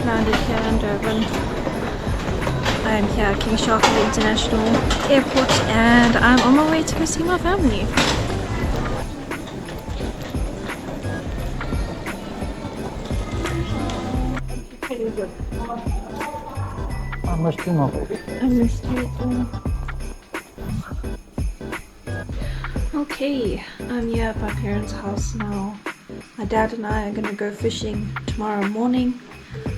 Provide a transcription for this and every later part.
landed here in Durban. I'm here at King International Airport and I'm on my way to go see my family. I missed you, my baby. I missed you too. Okay, I'm here at my parents' house now. My dad and I are gonna go fishing tomorrow morning.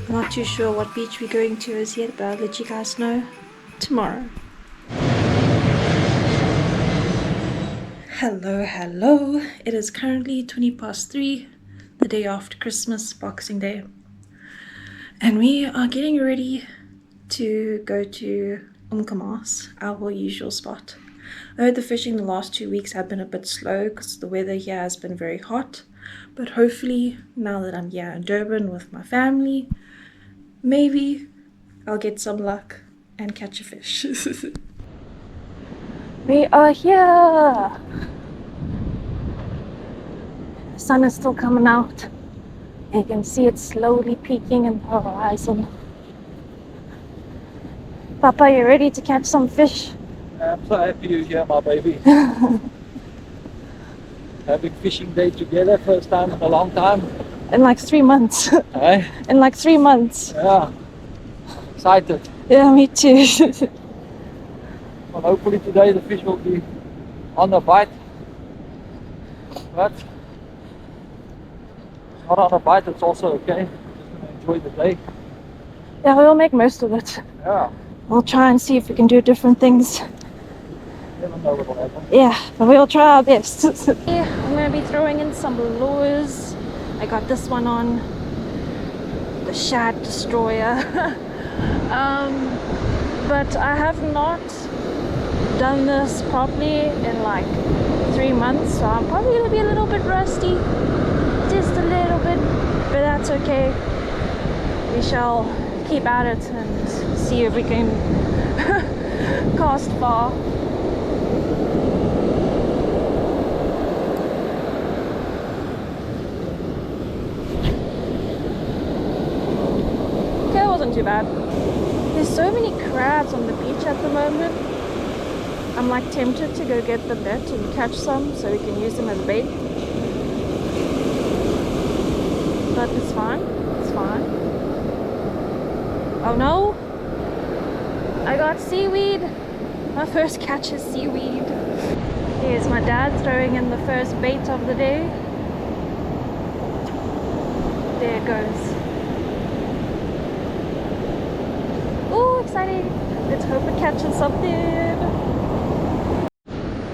I'm not too sure what beach we're going to as yet, but I'll let you guys know tomorrow. Hello. It is currently 3:20, the day after Christmas, Boxing Day. And we are getting ready to go to Umkomaas, our usual spot. I heard the fishing the last 2 weeks have been a bit slow because the weather here has been very hot. But hopefully, now that I'm here in Durban with my family, maybe I'll get some luck and catch a fish. We are here! The sun is still coming out. You can see it slowly peeking in the horizon. Papa, you ready to catch some fish? I'm so happy you're here, my baby. Having fishing day together, first time in a long time. In like 3 months. Hey? In like 3 months. Yeah. Excited. Yeah, me too. Well, hopefully today the fish will be on the bite. But not on a bite, it's also okay. Just gonna enjoy the day. Yeah, we'll make most of it. Yeah. We'll try and see if we can do different things. Never know what will happen. Yeah, but we'll try our best. Yeah, I'm gonna be throwing in some lures. I got this one on, the Shad Destroyer. But I have not done this properly in like 3 months, so I'm probably gonna be a little bit rusty, just a little bit, but that's okay. We shall keep at it and see if we can cast far. Okay, that wasn't too bad. There's so many crabs on the beach at the moment. I'm like tempted to go get the net and catch some so we can use them as bait. But it's fine, it's fine. Oh no! I got seaweed! My first catch is seaweed. Here's my dad throwing in the first bait of the day. There it goes. Ooh, exciting! Let's hope it catches something.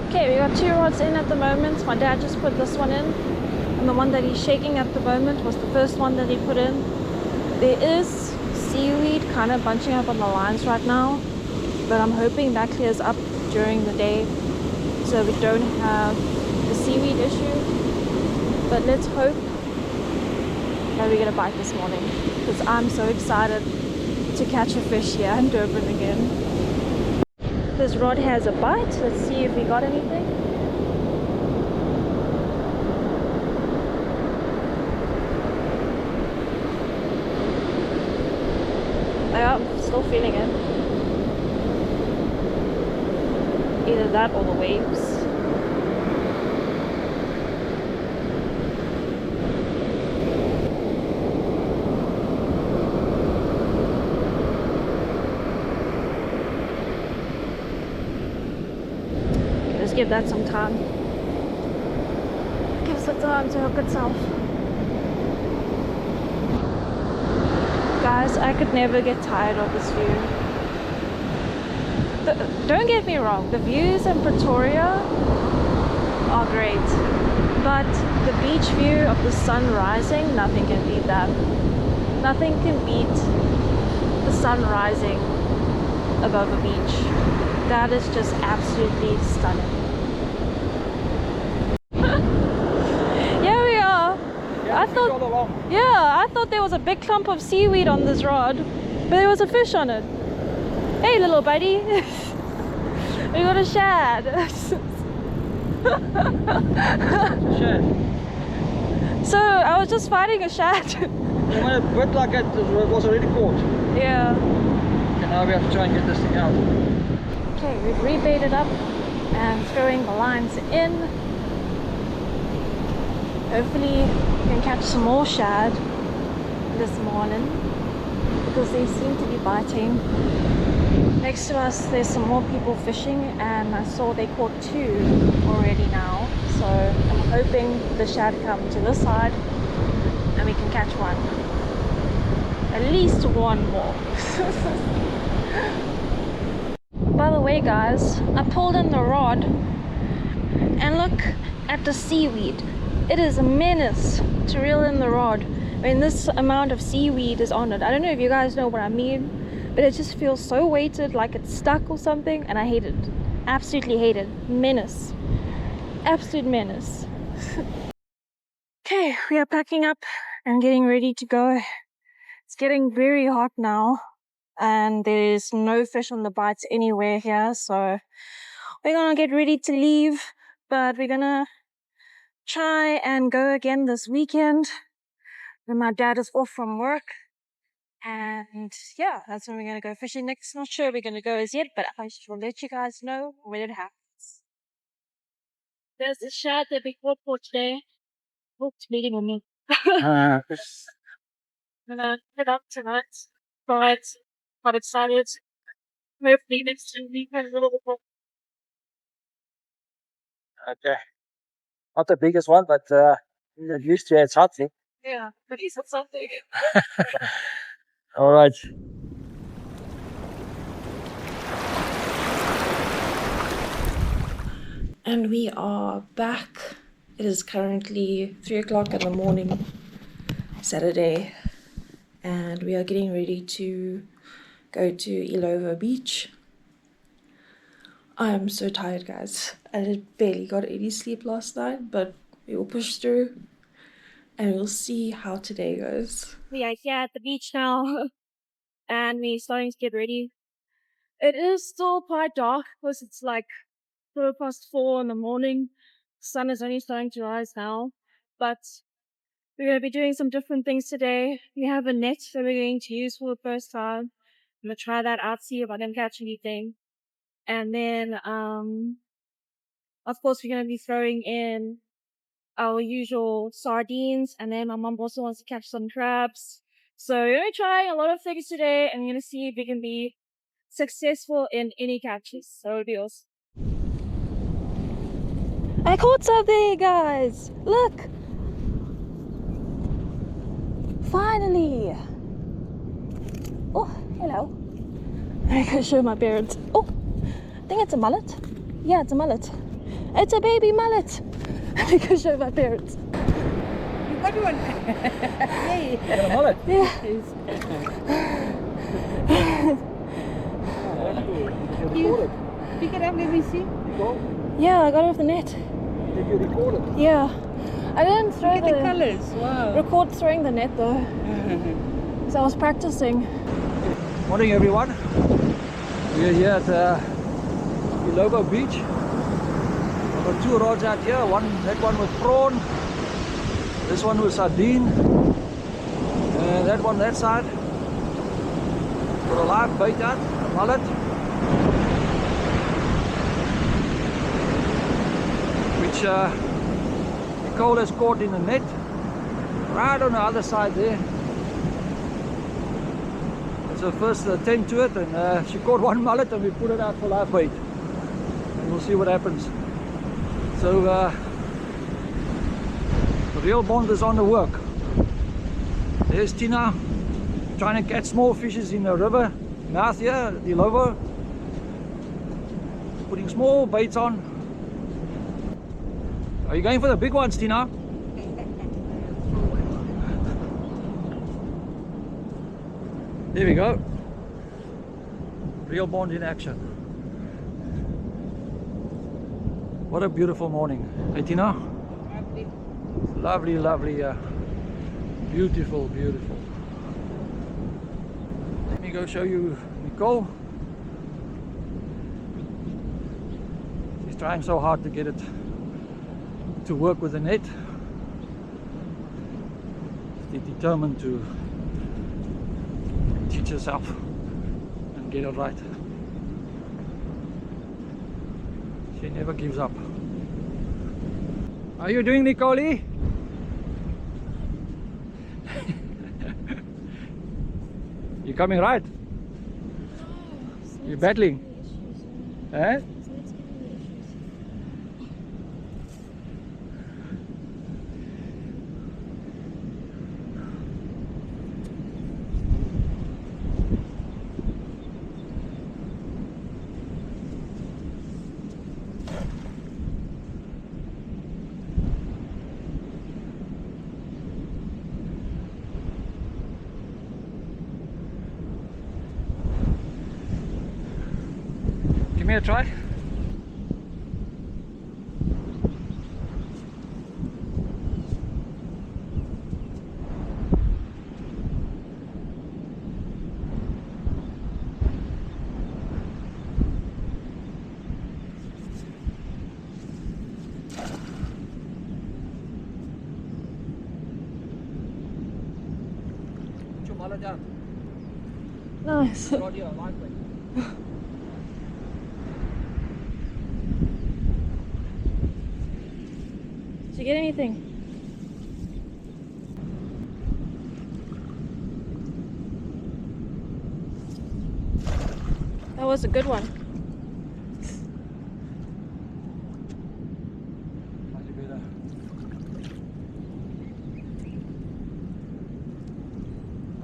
Okay, we got 2 rods in at the moment. My dad just put this one in. And the one that he's shaking at the moment was the first one that he put in. There is seaweed kind of bunching up on the lines right now. But I'm hoping that clears up during the day so we don't have the seaweed issue. But let's hope that we get a bite this morning. Because I'm so excited to catch a fish here in Durban again. This rod has a bite. Let's see if we got anything. Yeah, I'm still feeling it. Either that or the waves. Give that some time. Give it some time to hook itself. Guys, I could never get tired of this view. Don't get me wrong, the views in Pretoria are great, but the beach view of the sun rising, nothing can beat that. Nothing can beat the sun rising above a beach. That is just absolutely stunning. I thought there was a big clump of seaweed on this rod, but there was a fish on it. Hey little buddy, we got a shad. Shad. So I was just fighting a shad. And when a bit like it was already caught. Yeah. And now we have to try and get this thing out. Okay, we've rebaited up and throwing the lines in. Hopefully we can catch some more shad this morning because they seem to be biting. Next to us there's some more people fishing and I saw they caught 2 already now. So I'm hoping the shad come to this side and we can catch one. At least one more. By the way guys, I pulled in the rod and look at the seaweed. It is a menace to reel in the rod. I mean, this amount of seaweed is on it. I don't know if you guys know what I mean, but it just feels so weighted, like it's stuck or something, and I hate it. Absolutely hate it. Menace. Absolute menace. Okay, we are packing up and getting ready to go. It's getting very hot now, and there's no fish on the bites anywhere here, so we're gonna get ready to leave, but we're gonna try and go again this weekend when my dad is off from work. And yeah, that's when we're gonna go fishing next. Not sure we're gonna go as yet, but I shall let you guys know when it happens. There's the shad that we caught for today. Oh, it's bleeding on me. I'm gonna head up tonight. But quite excited. Hopefully next week a little bit more. Okay. Not the biggest one, but you're used to it. It's hot, see? Yeah, but he's got something. All right. And we are back. It is currently 3 o'clock in the morning, Saturday, and we are getting ready to go to Illovo Beach. I am so tired, guys. I barely got any sleep last night, but we will push through and we'll see how today goes. We are here at the beach now and we're starting to get ready. It is still quite dark because it's like 4:04 in the morning. Sun is only starting to rise now, but we're going to be doing some different things today. We have a net that we're going to use for the first time. I'm going to try that out, see if I can catch anything. And then, of course, we're going to be throwing in our usual sardines. And then my mom also wants to catch some crabs. So we're going to try a lot of things today and we're going to see if we can be successful in any catches. So it'll be awesome. I caught something, guys! Look! Finally! Oh, hello. I can show my parents. Oh, I think it's a mullet. Yeah, it's a mullet. It's a baby mullet. I can show my parents. You got one? Yay! You got a mullet? Yeah. You pick it up, let me see. Yeah, I got it off the net. Did you record it? Yeah. I didn't throw Look at the colors. Wow. record throwing the net though. Because I was practicing. Morning, everyone. We are here at Illovo Beach. I've got 2 rods out here. That one with prawn, this one with sardine, and that one that side. Got a live bait out, a mullet. Which Nicole has caught in the net, right on the other side there. It's her first attempt to it, and she caught 1 mullet and we put it out for live bait. And we'll see what happens. So the real bond is on the work. There's Tina trying to catch small fishes in the river mouth here at Illovo. Putting small baits on. Are you going for the big ones, Tina? There we go. Real bond in action. What a beautiful morning. Hey, Tina? Lovely, lovely. Beautiful, beautiful. Let me go show you Nicole. She's trying so hard to get it to work with the net. determined to teach herself and get it right. She never gives up. Are you doing Nicole? You coming right? You're battling? Eh? Give me a try. Put your mullet down. Nice. Right here, lightweight. Did you get anything? That was a good one. Slightly better.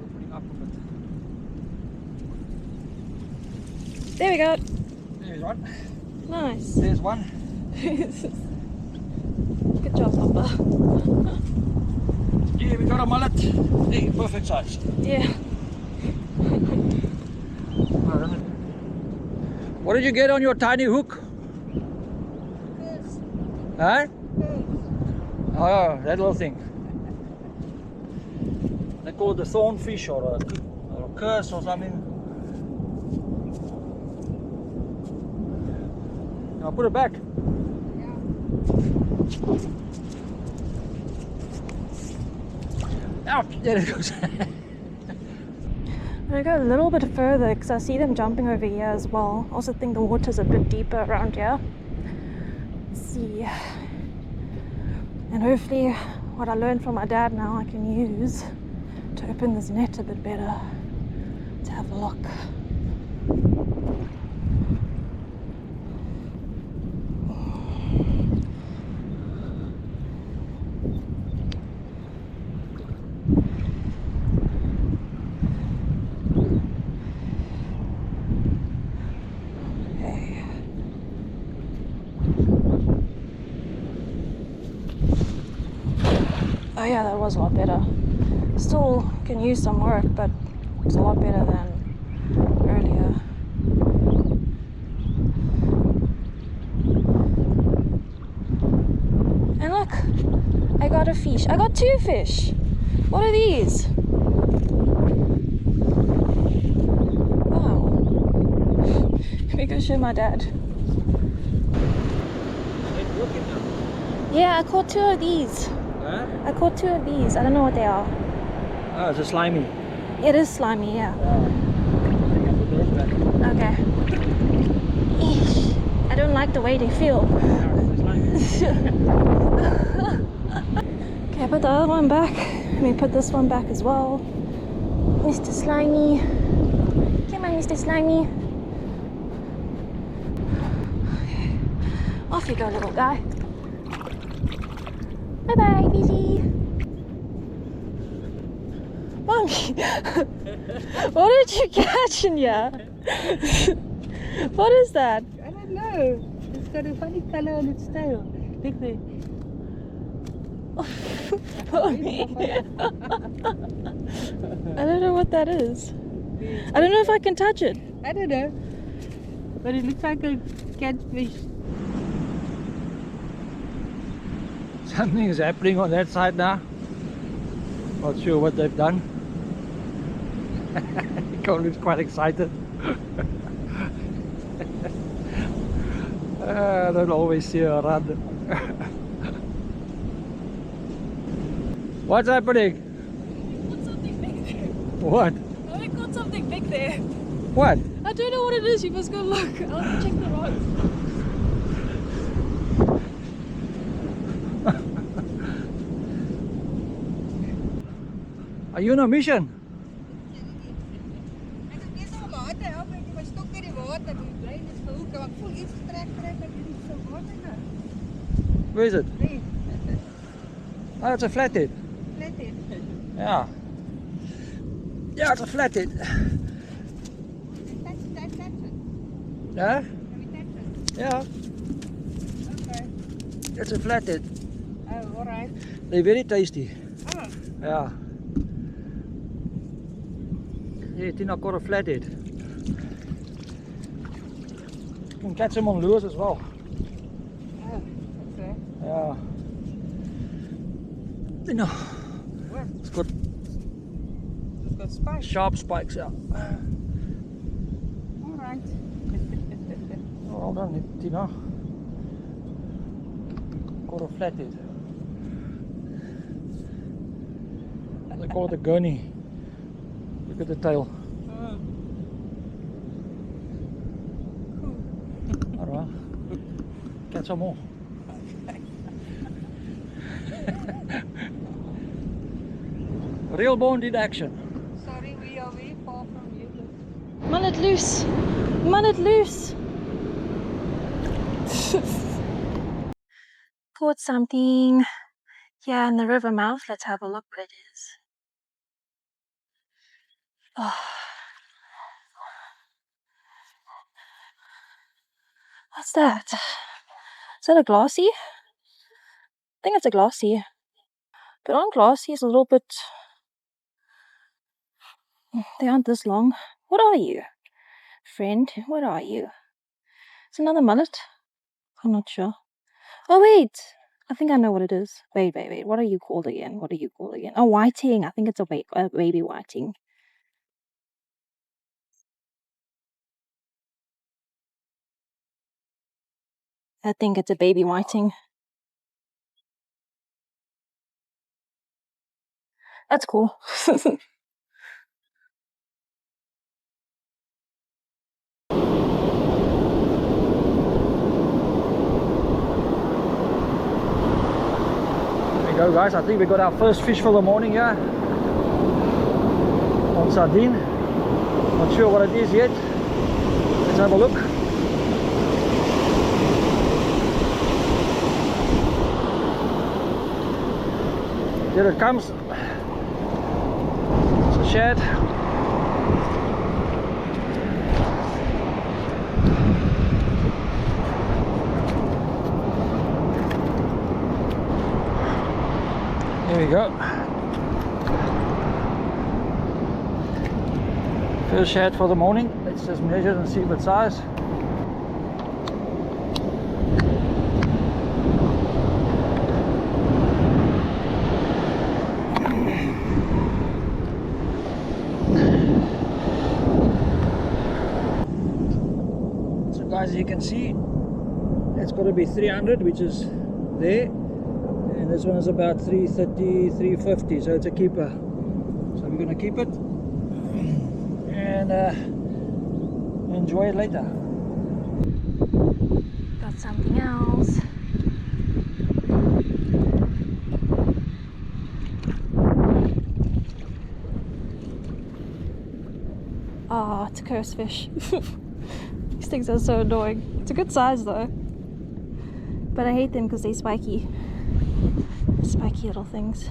Opening up a bit. There we go. There's one. Nice. There's one. Good job, Papa. Yeah, we got a mullet. Hey, perfect size. Yeah. What did you get on your tiny hook? Fish. Huh? Fish. Oh, that little thing. They call it the thornfish or a curse or something. Now put it back. Out! There it goes. I'm gonna go a little bit further because I see them jumping over here as well. Also think the water's a bit deeper around here. Let's see. And hopefully what I learned from my dad now I can use to open this net a bit better. Let's have a look. Oh yeah, that was a lot better. Still can use some work, but it's a lot better than earlier. And look, I got a fish. I got 2 fish. What are these? Wow. Let me go show my dad. Yeah, I caught 2 of these. Huh? I caught 2 of these. I don't know what they are. Oh, it's a slimy. It is slimy, yeah. Okay. Eesh. I don't like the way they feel. Okay, put the other one back. Let me put this one back as well. Mr. Slimy. Come on, Mr. Slimy. Okay. Off you go, little guy. Bye-bye, fishy. Mommy, what did you catch in here? What is that? I don't know. It's got a funny color on its tail. Look there. Mommy. I don't know what that is. I don't know if I can touch it. I don't know. But it looks like a catfish. Something is happening on that side now. Not sure what they've done. Nicole looks quite excited. I don't always see her run. What's happening? What? Oh, I caught something big there. What? I don't know what it is. You must go look. I'll check the rods. Are you on a mission? Ek het net al laat help met my stok in die water. Die brein is gehoek. Ek voel iets trek en dit is so water nou. Where is it? Nee, Oh, it's a flathead. let it. Yeah. Yeah, it's a flathead. That's it. Yeah? Can we touch it? Yeah. Okay. It's a flathead. Oh, alright. They're very tasty. Oh, Yeah. Yeah, Tina caught a flathead. You can catch them on lures as well. oh, okay. Yeah. Tina, What? it's got It's got spice. sharp spikes out. Alright. Oh, well done, Tina. Caught a flathead. They call it a gurney. Look at the tail. Oh. Cool. Alright. Catch some more. Real bone did action. Sorry, we are way far from you. Mullet loose. Mullet loose. Caught something. Yeah, in the river mouth. Let's have a look what it is. Oh. What's that? Is that a glassy? I think it's a glassy. But on glassy is a little bit... They aren't this long. What are you? Friend, what are you? It's another mullet? I'm not sure. Oh wait! I think I know what it is. Wait. What are you called again? Oh, whiting. I think it's a baby whiting. I think it's a baby whiting. That's cool. There you go, guys. I think we got our first fish for the morning here on sardine. Not sure what it is yet. Let's have a look. Here it comes. It's a shad. Here we go. First shad for the morning. Let's just measure and see what size. So guys, you can see it's got to be 300, which is there. And this one is about 330, 350, so it's a keeper. So we're going to keep it and enjoy it later. Got something else. Oh, it's a curse fish. These things are so annoying. It's a good size though. But I hate them because they're spiky. Spiky little things.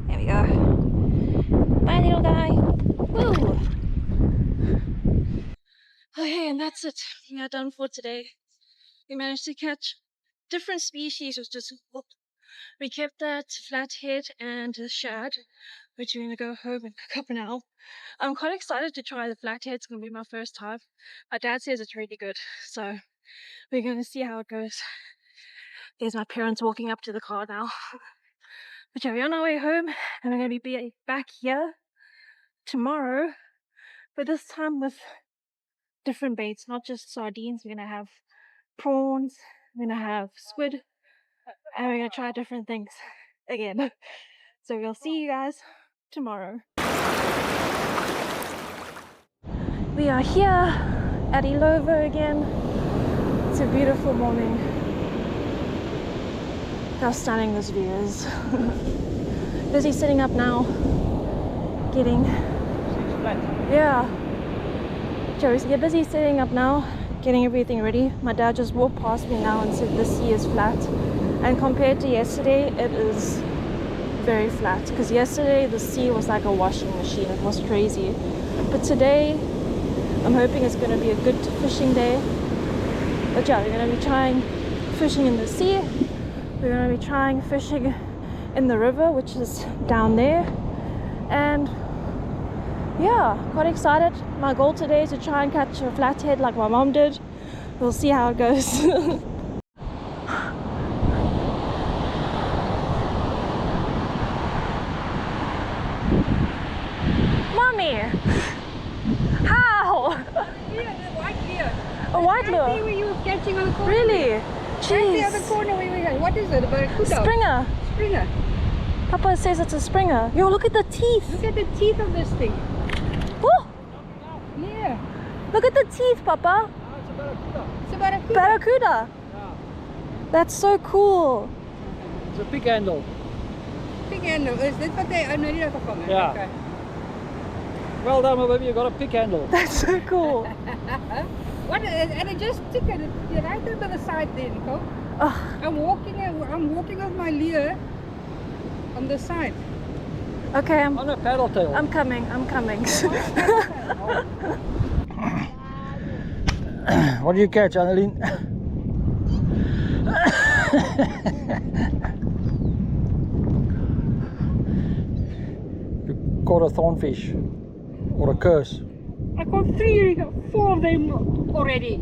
There we go. Bye little guy. Woo! Okay, and that's it. We are done for today. We managed to catch different species, which is cool. We kept that flathead and the shad, which we're gonna go home and cook up now. I'm quite excited to try the flathead. It's gonna be my first time. My dad says it's really good, so we're gonna see how it goes. There's my parents walking up to the car now. But yeah, we're on our way home and we're going to be back here tomorrow, but this time with different baits, not just sardines. We're going to have prawns, we're going to have squid, and we're going to try different things again. So we'll see you guys tomorrow. We are here at Illovo again. It's a beautiful morning. Look how stunning this view is. Busy sitting up now, getting... Yeah. Joey's busy sitting up now, getting everything ready. My dad just walked past me now and said the sea is flat. And compared to yesterday, it is very flat. Because yesterday the sea was like a washing machine. It was crazy. But today, I'm hoping it's going to be a good fishing day. But yeah, we're going to be trying fishing in the sea. We're going to be trying fishing in the river, which is down there. And yeah, quite excited. My goal today is to try and catch a flathead like my mom did. We'll see how it goes. Mommy! How? Here, the white lure. A white I see lure? where you were catching on the corner. Really? Right the other Jeez. corner where we got. What is it? A barracuda? Springer. Springer. Papa says it's a springer. Yo, look at the teeth. Look at the teeth of this thing. Oh, Yeah. look at the teeth, Papa. It's a barracuda. Barracuda. Yeah. That's so cool. It's a big handle. Big handle. Is dit wat hy nou nie gevangen? Ja. Okay. Well done, my baby, you got a big handle. That's so cool. What? And it just took it. You're right over the side there, Nicole. Oh, I'm walking with my lure on the side. okay, On a paddle tail. I'm coming. What do you catch, Annalene? You caught a thornfish or a curse. I got 4 of them already.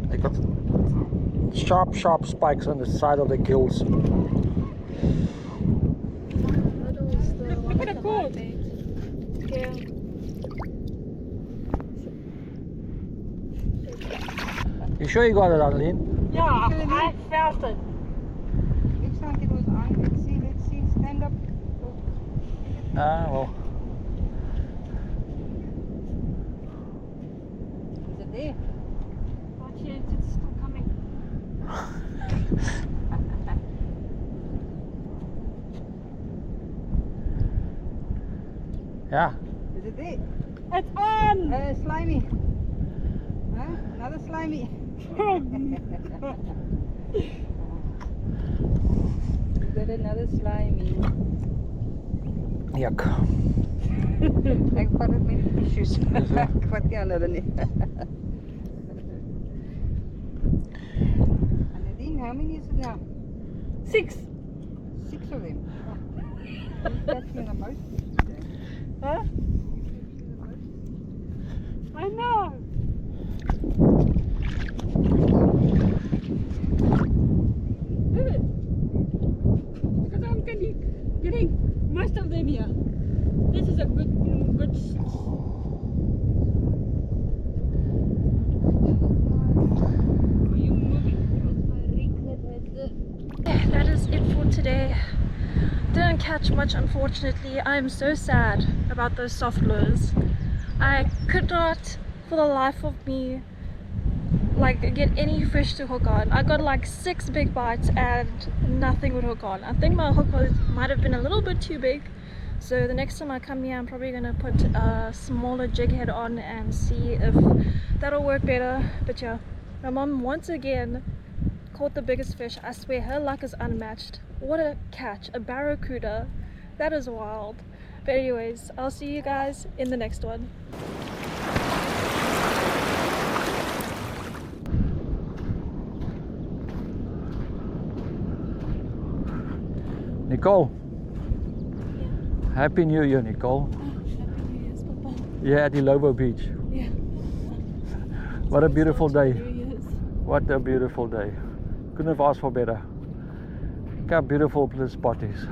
They got sharp spikes on the side of the gills. Look at the cord. You sure you got it, Annalene? Yeah, I felt it. Looks like it was on. Let's see. Stand up. Ah, well. Is it there? Not yet. It's still coming. Yeah. Is it there? It's on! Slimy. Huh? Another slimy. We got another slimy. Yuck. Ek vat dit met die tissues. Ek vat nie ander nie. Annalene, how many is it now? 6. 6 of them. Who's catching the most? Huh? I know. Do it. Because I'm getting most of them here. This is a good. Are you moving? that is it for today. Didn't catch much, unfortunately. I'm so sad about those soft lures. I could not, for the life of me, like get any fish to hook on. I got like 6 big bites and nothing would hook on. I think my hook might have been a little bit too big. So the next time I come here, I'm probably gonna put a smaller jig head on and see if that'll work better. But yeah, my mom once again caught the biggest fish. I swear her luck is unmatched. What a catch, a barracuda. That is wild. But anyways, I'll see you guys in the next one. Nicole. Happy New Year, Nicole. Happy New Year's, Papa. Yeah, at Illovo Beach. Yeah. What a beautiful day. New Year's. What a beautiful day. Couldn't have asked for better. Look how beautiful this spot is.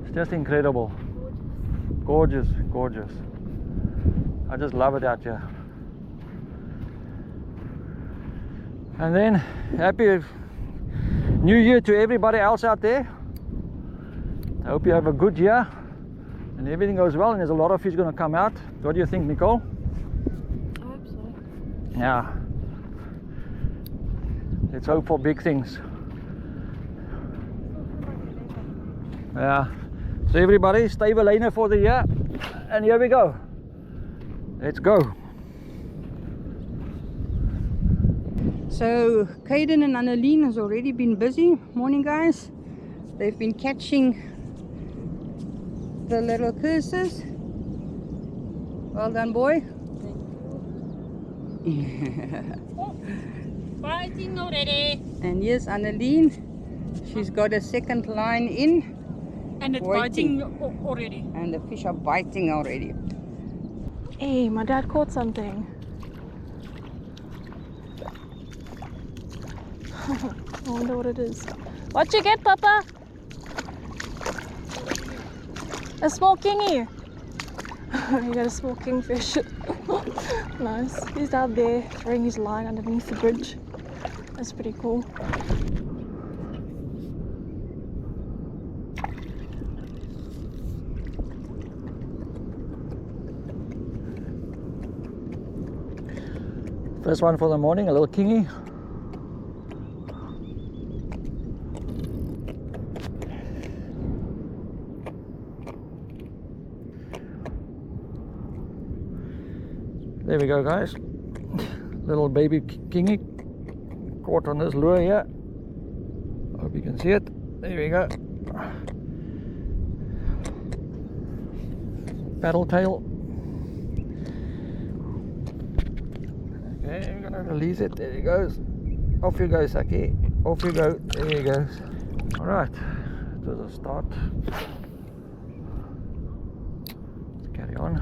It's just incredible. Gorgeous, gorgeous. I just love it out here. And then happy New Year to everybody else out there. I hope you have a good year and everything goes well and there's a lot of fish going to come out. What do you think, Nicole? I hope so. Yeah. Let's hope for big things. Yeah. So everybody, stay lane for the year. And here we go. Let's go. So Caden and Annalene has already been busy. Morning, guys. They've been catching the little curses. Well done, boy. Biting already. And here's Annalene. She's got a second line in. And it's Waiting. biting already. And the fish are biting already. Hey, my dad caught something. I wonder what it is. What you get, Papa? A small kingy. You got a small kingfish. Nice. He's down there throwing his line underneath the bridge. That's pretty cool. First one for the morning, a little kingy. There we go, guys. Little baby kingy caught on this lure here. Hope you can see it. There we go. Paddle tail. Okay, I'm gonna release it. There he goes. Off you go, Saki. Off you go. There he goes. Alright, it was a start. Let's carry on.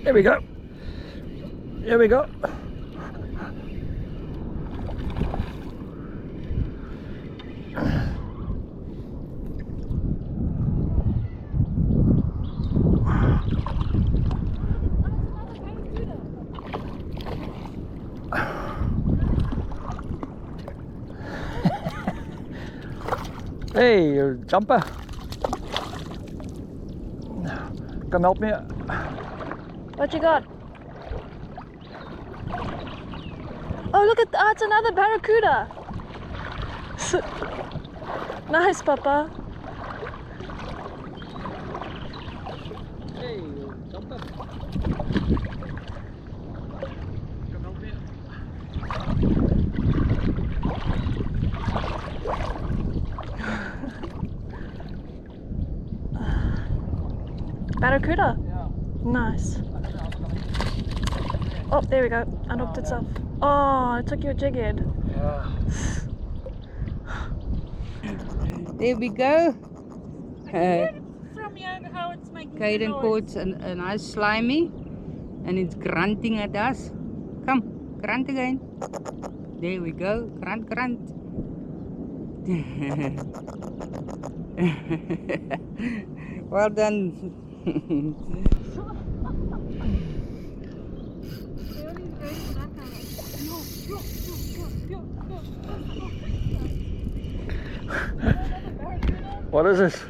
There we go. There we go. Hey, you jumper. Come help me. What you got? Oh, look at that! It's another barracuda. Nice, Papa. Hey, you jumper. Come help me. Barracuda. Yeah. Nice. Oh, there we go. Unhooked itself. Oh, it took your jig head. Yeah. There we go. From here, how it's making Caden noise. caught a nice slimy and it's grunting at us. Come, grunt again. There we go. Grunt, grunt. Well done. What is this?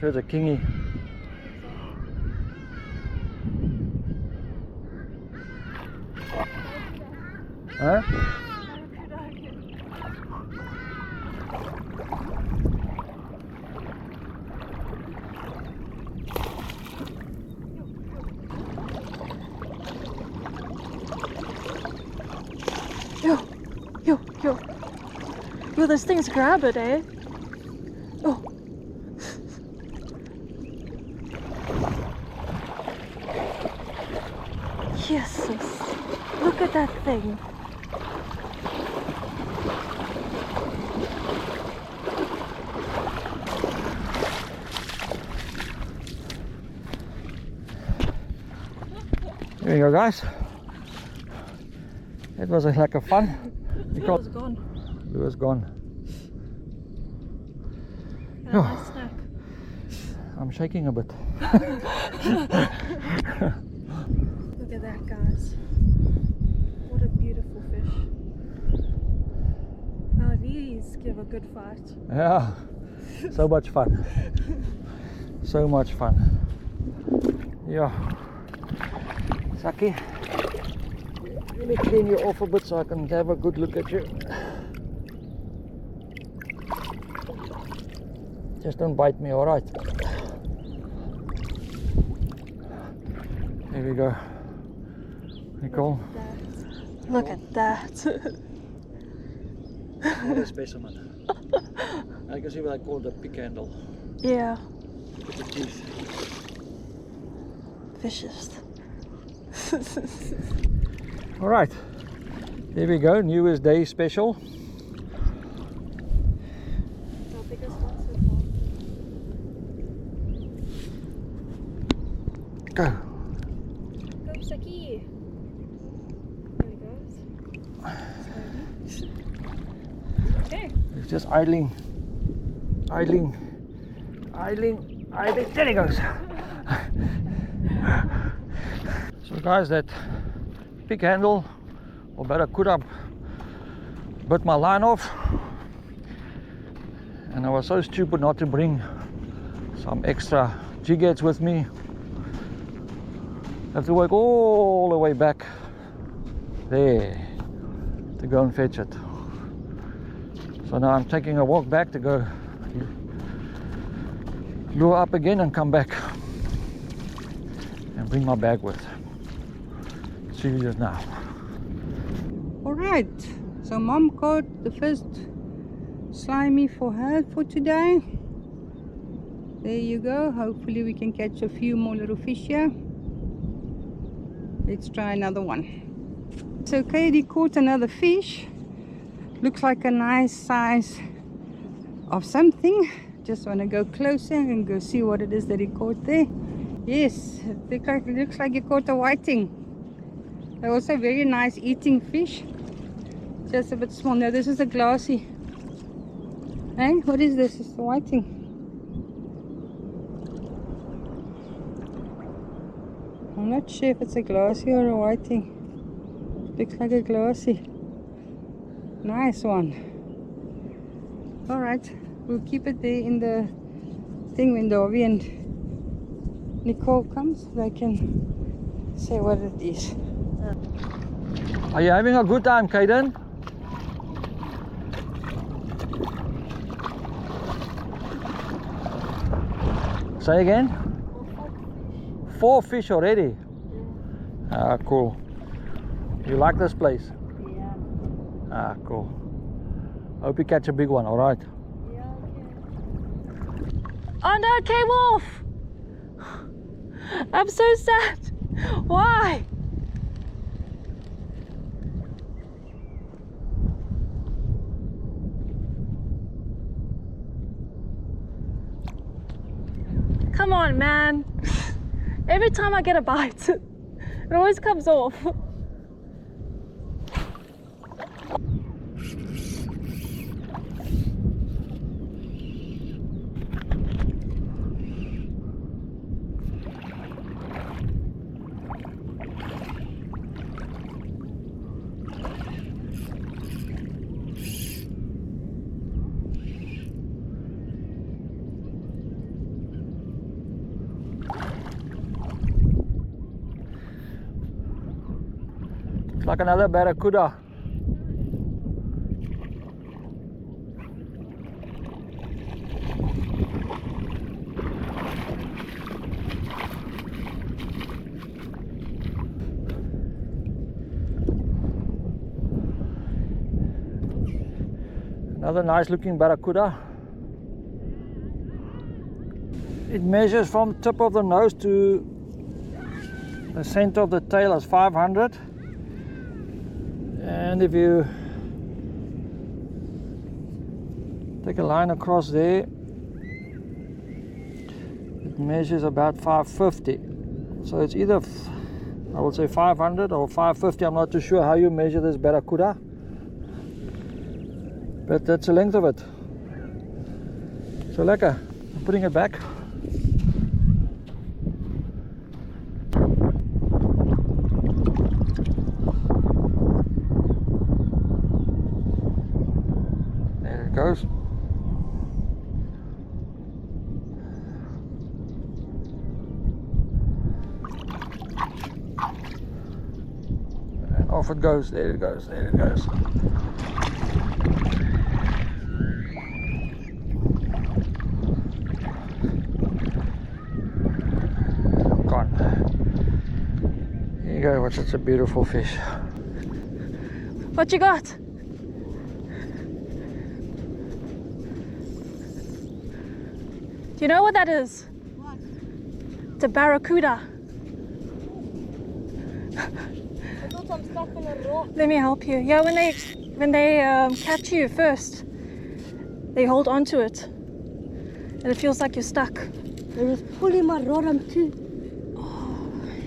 Sure, it's a kingy. Huh? Yo, those things grab it, eh? Oh. Yes. that thing. There you go, guys. It was like a fun. It was gone. It was gone. And a nice snack. I'm shaking a bit. Look at that, guys. What a beautiful fish. Now these give a good fight. Yeah, so much fun. So much fun. Yeah. Saki, let me clean you off a bit so I can have a good look at you. Just don't bite me, alright? There we go. Nicole. Look at that. What a specimen. I can see what I call the pick handle. Yeah. Look at the teeth. Fishes. Alright. There we go. New Year's Day special. Our biggest one so far. Go. Go, Saki. There he goes. Okay. It's just idling. Idling. There he goes. So guys, that pick handle or barracuda bit my line off, and I was so stupid not to bring some extra jig heads with me. Have to work all the way back there to go and fetch it. So now I'm taking a walk back to go lure up again and come back and bring my bag with. See you just now. Alright, so Mom caught the first slimy for her for today. There you go. Hopefully we can catch a few more little fish here. Let's try another one. So Katie caught another fish. Looks like a nice size of something. Just want to go closer and go see what it is that he caught there. Yes, it looks like he caught a whiting. They're also very nice eating fish. Just a bit small. No, this is a glassy. Hey, what is this? It's the whiting. I'm not sure if it's a glassy or a whiting. Looks like a glassy. Nice one. Alright, we'll keep it there in the thing when Davy and Nicole comes. They can say what it is. Are you having a good time, Kaden? Say again? 4 fish already? Ah, cool. You like this place? Yeah. Ah, cool. Hope you catch a big one, alright? Yeah, okay. Oh no, it came off! I'm so sad. Why? Come on, man. Every time I get a bite, it always comes off. Like another barracuda. Another nice looking barracuda. It measures from the tip of the nose to the center of the tail as 500. And if you take a line across there, it measures about 550. So it's either, I would say 500 or 550. I'm not too sure how you measure this barracuda, but that's the length of it. So lekker. I'm putting it back. There it goes. And off it goes. There it goes. There it goes. Here you go, such a beautiful fish. What you got? Do you know what that is? What? It's a barracuda. I thought I'm stuck in a rock. Let me help you. Yeah, when they catch you first, they hold on to it, and it feels like you're stuck. It is pulling my rod on too.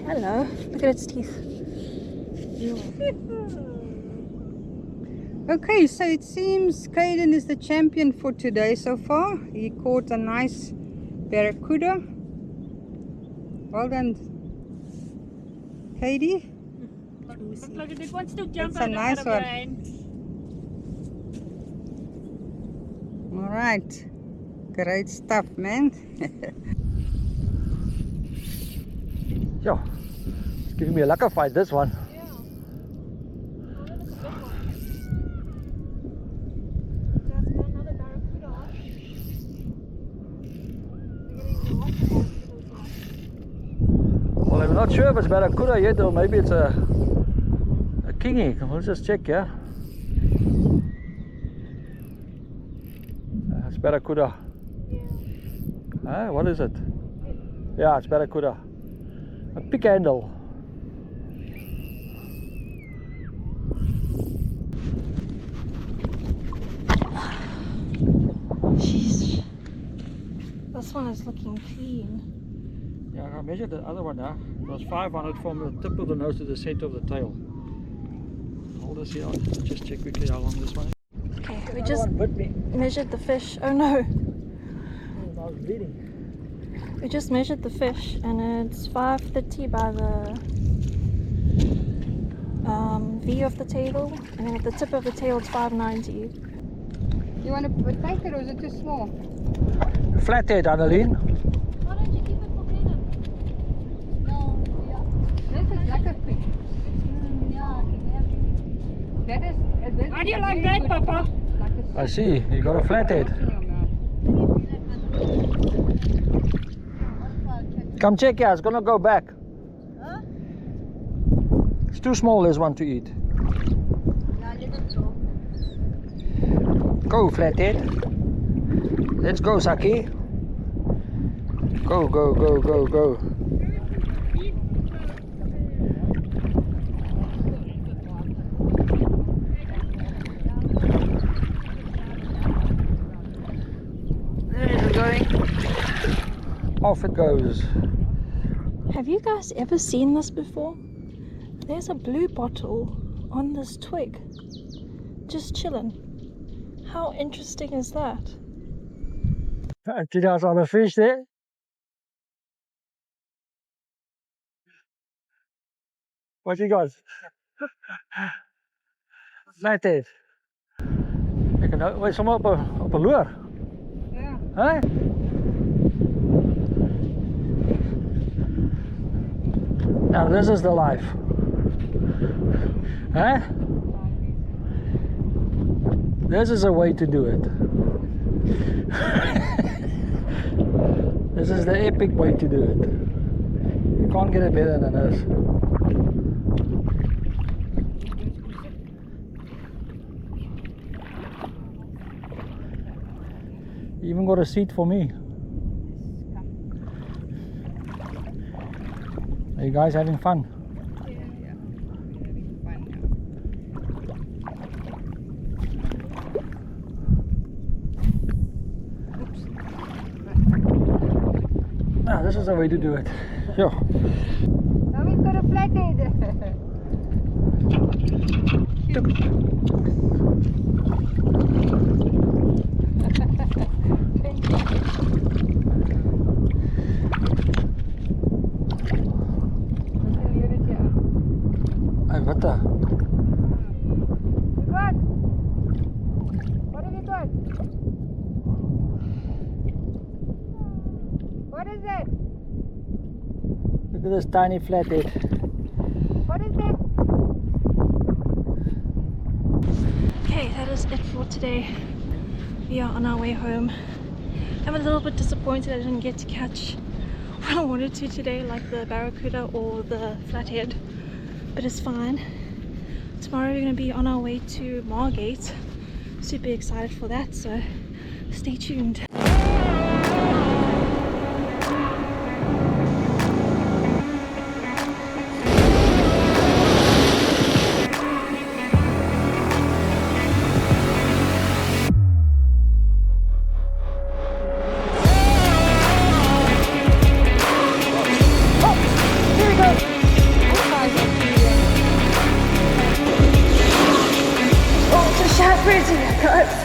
Hello. Look at its teeth. Okay, so it seems Caden is the champion for today so far. He caught a nice barracuda. Well done, Katie. Look at it, wants to jump That's a out nice of the one. rain. All right, great stuff, man. Yo, it's giving me a lekker fight, this one. Yeah. Oh, that is a big one. That's got another barracuda on. We're getting lots of barracudas. Well, I'm not sure if it's barracuda yet, or maybe it's a kingy. Let's just check, yeah. It's barracuda. Yeah. What is it? Yeah, it's barracuda. A pick handle. Jeez. This one is looking clean. Yeah, I measured the other one now. It was 500 from the tip of the nose to the center of the tail. Hold this here, I'll just check quickly how long this one is. Okay, we just One bit me. measured the fish. Oh no. I was bleeding. We just measured the fish and it's 530 by the V of the tail, and then at the tip of the tail it's 590. You want to take it or is it too small? Flathead, Annalene. Why don't you keep it for Kaden? No, yeah. This is lekker fish. Yeah, That is. How do you like that, Papa? I see, you got a flathead. Come check, yeah, it's gonna go back. Huh? It's too small, this one to eat. Yeah, let it go. Go, flathead. Let's go, Saki. Go, go, go, go, go. There it's going. Off it goes. Have you guys ever seen this before? There's a bluebottle on this twig, just chilling. How interesting is that? See, there's other fish there. What you got? Flathead. Ik kan wait, somewhere op een lure. Yeah. Huh? Now this is the life. Huh? This is a way to do it. This is the epic way to do it. You can't get it better than this. You even got a seat for me. Are you guys having fun? Yeah, we're having fun Ah, this is the way to do it. Yo. Now we've got a flathead. Hey, wat daar? What? What have you got? What is it? Look at this tiny flathead. What is it? Okay, that is it for today. We are on our way home. I'm a little bit disappointed I didn't get to catch what I wanted to today, like the barracuda or the flathead, but it's fine. Tomorrow we're going to be on our way to Margate. Super excited for that, so stay tuned. Oh, it's a shad bridge, guys.